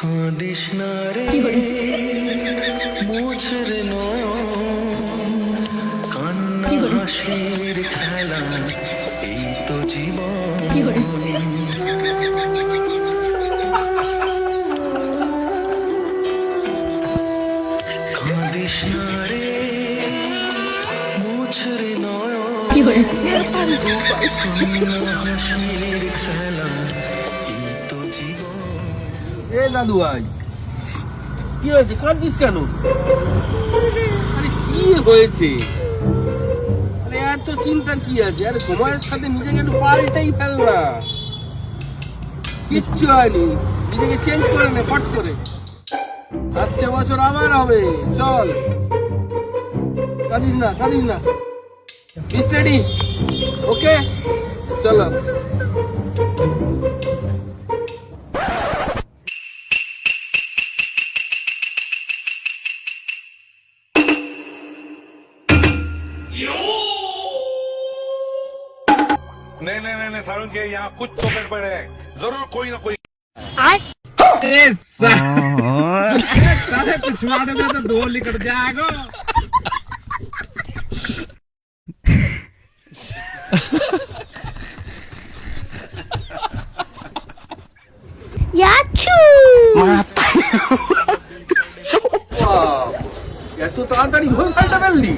কাঁদিস না রে মুছের নয়ন, কান্না হাসির খেলা এই তো জীবন। কাঁদিস না রে মুছের নয়ন, কান্না হাসির খেলা এই তো জীবন। এ দাদু ভাই, কি হয়েছে? কাঁদছিস কেন? আরে কি হয়েছে? আরে এত চিন্তা কি আছে? আরে সময়ের সাথে নিজেকে একটু পাল্টেই ফেল না। কিচ্ছু হয়নি, নিজেকে চেঞ্জ করে নে ফট করে। আসছে বছর আবার হবে, চল। কাঁদিস না, কাঁদিস না। স্টেডি, ওকে, চলো। नहीं नहीं नहीं नहीं सारुण के यहाँ कुछ तो गड़बड़ है, जरूर कोई ना कोई। पिछवाड़े में तो दो निकल जाएगा। याचू এত তাড়াতাড়ি ঘর পাল্টা ফেললি?